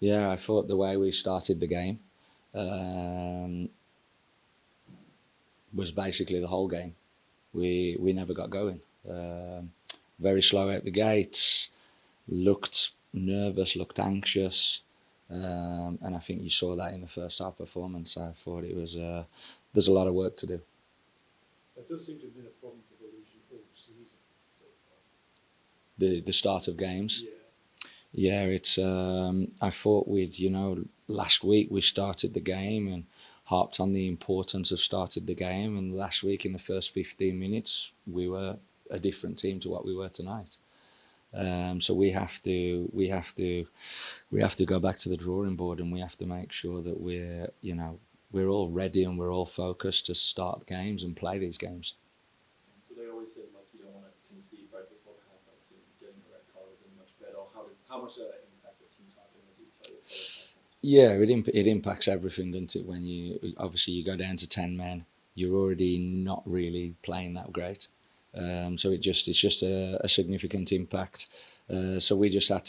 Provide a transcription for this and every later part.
Yeah, I thought the way we started the game um, was basically the whole game. We never got going. Very slow out the gates. Looked nervous. Looked anxious. And I think you saw that in the first half performance. I thought it was there's a lot of work to do. That does seem to have been a problem for Volusia all season so far. The start of games. Yeah. Yeah, it's. I thought last week we started the game and harped on the importance of started the game, and last week in the first 15 minutes we were a different team to what we were tonight. So we have to go back to the drawing board, and we have to make sure that we're all ready and we're all focused to start games and play these games. So they always said like you don't want to concede right before the half. I assume getting a red card would have been much better. How much did that impact the team talking? What did you tell your players back then? Yeah, it impacts everything, doesn't it? When you go down to 10 men, you're already not really playing that great. So it's just a significant impact. So we had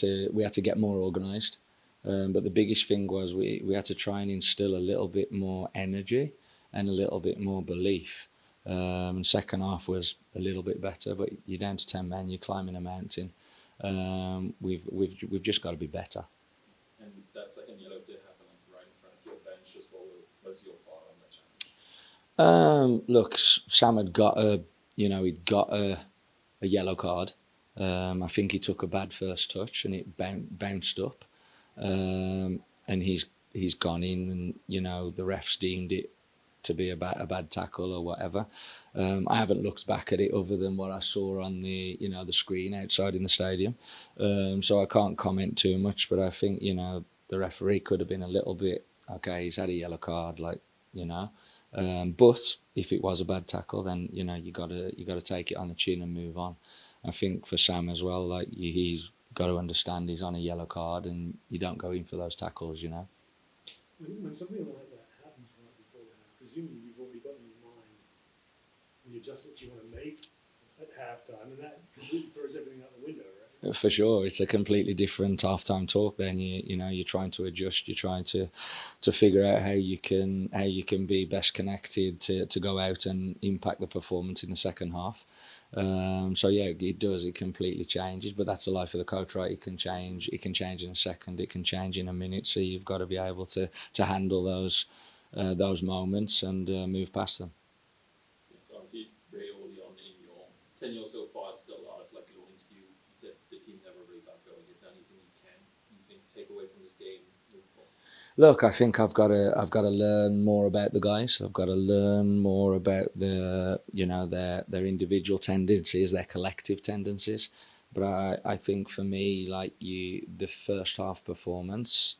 to get more organised. But the biggest thing was we had to try and instill a little bit more energy and a little bit more belief. Second half was a little bit better, but you're down to 10 men, you're climbing a mountain. We've just got to be better. And that second yellow did happen like right in front of your bench. Just what was your thought on that challenge? Look, Sam had he'd got a yellow card. I think he took a bad first touch and it bounced up. And he's gone in, and the refs deemed it to be a bad tackle or whatever. I haven't looked back at it other than what I saw on the screen outside in the stadium. So I can't comment too much, but I think the referee could have been a little bit okay. He's had a yellow card, like you know. But if it was a bad tackle, then you gotta take it on the chin and move on. I think for Sam as well, like he's got to understand he's on a yellow card, and you don't go in for those tackles. When something like that happens right before the half, presumably you've already got in your mind the adjustments you want to make at halftime, and that completely throws everything out the window, right? For sure, it's a completely different halftime talk. Then you're trying to adjust. You're trying to figure out how you can be best connected to go out and impact the performance in the second half. So yeah, it does. It completely changes. But that's the life of the coach, right? It can change. It can change in a second. It can change in a minute. So you've got to be able to handle those moments and move past them. Yeah, so obviously very early on in your tenure so far, it's still a lot of like going to you. You said the team never really got going. Is there anything you can take away from this game moving forward? Look, I think I've got to learn more about the guys. I've got to learn more about their individual tendencies, their collective tendencies. But I think for me, like the first half performance,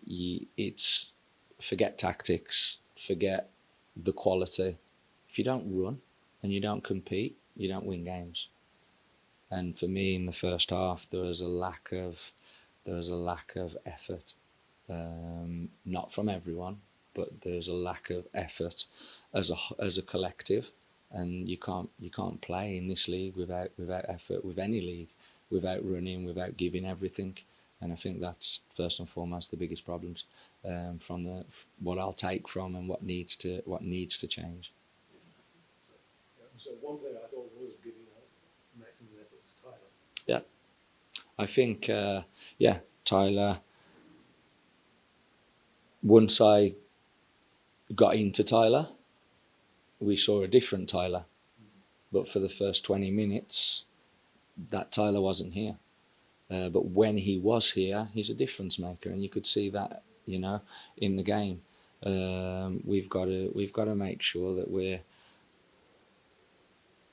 it's forget tactics, forget the quality. If you don't run and you don't compete, you don't win games. And for me, in the first half, there was a lack of effort, not from everyone, but there's a lack of effort as a collective, and you can't play in this league without effort, with any league, without running, without giving everything. And I think that's first and foremost the biggest problems, from what I'll take from and what needs to change. So one player I thought was giving out maximum effort was Tyler. Yeah, I think yeah, Tyler. Once I got into Tyler, we saw a different Tyler. But for the first 20 minutes, that Tyler wasn't here. But when he was here, he's a difference maker, and you could see that, in the game. We've got to make sure that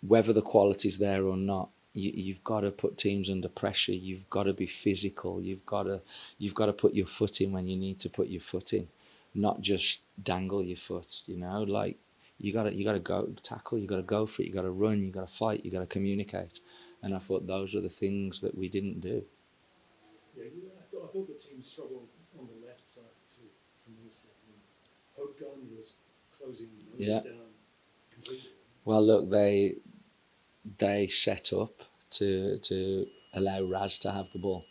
whether the quality's there or not, you've got to put teams under pressure. You've got to be physical. You've got to put your foot in when you need to put your foot in, not just dangle your foot. Like you got to go tackle. You got to go for it. You got to run. You got to fight. You got to communicate. And I thought those were the things that we didn't do. Yeah, I thought the team struggled on the left side too, tremendously. I mean, Hope Gunn was closing those Yeah. down completely. Well, look, they set up to allow Raz to have the ball.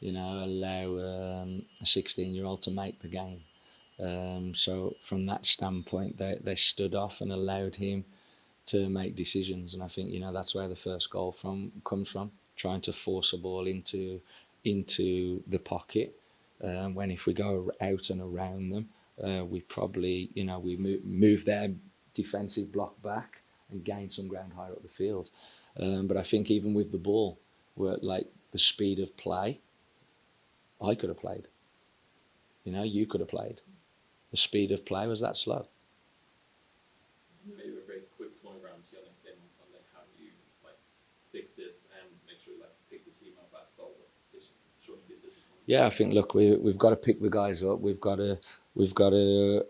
allow a 16-year-old to make the game. So from that standpoint, they stood off and allowed him to make decisions, and I think that's where the first goal comes from, trying to force a ball into the pocket. When if we go out and around them, we probably we move their defensive block back and gain some ground higher up the field. But I think even with the ball, like the speed of play, I could have played. You could have played. The speed of play was that slow. Maybe a very quick turnaround to your next game on Sunday. How do you fix this and make sure you pick the team up after all the showing the disappointment? Yeah, I think look, we've got to pick the guys up. We've got to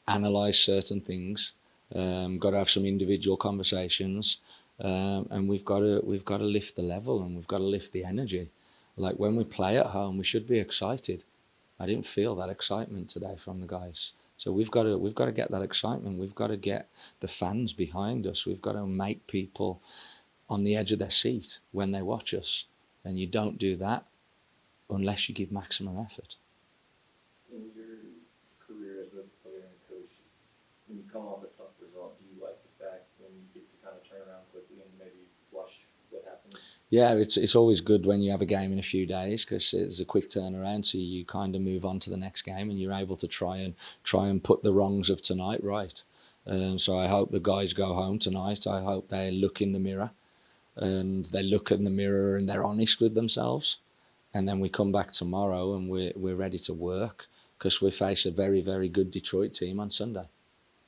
analyze certain things. Got to have some individual conversations, and we've got to lift the level, and we've got to lift the energy. Like when we play at home, we should be excited. I didn't feel that excitement today from the guys. So we've got to get that excitement. We've got to get the fans behind us. We've got to make people on the edge of their seat when they watch us. And you don't do that unless you give maximum effort. In your career as a player and coach, when you come off a tough result, do you like the fact when you get to kind of turn around quickly and maybe flush what happened? Yeah, it's always good when you have a game in a few days because it's a quick turnaround, so you kind of move on to the next game and you're able to try and put the wrongs of tonight right. So I hope the guys go home tonight. I hope they look in the mirror and they're honest with themselves, and then we come back tomorrow and we're ready to work because we face a very, very good Detroit team on Sunday.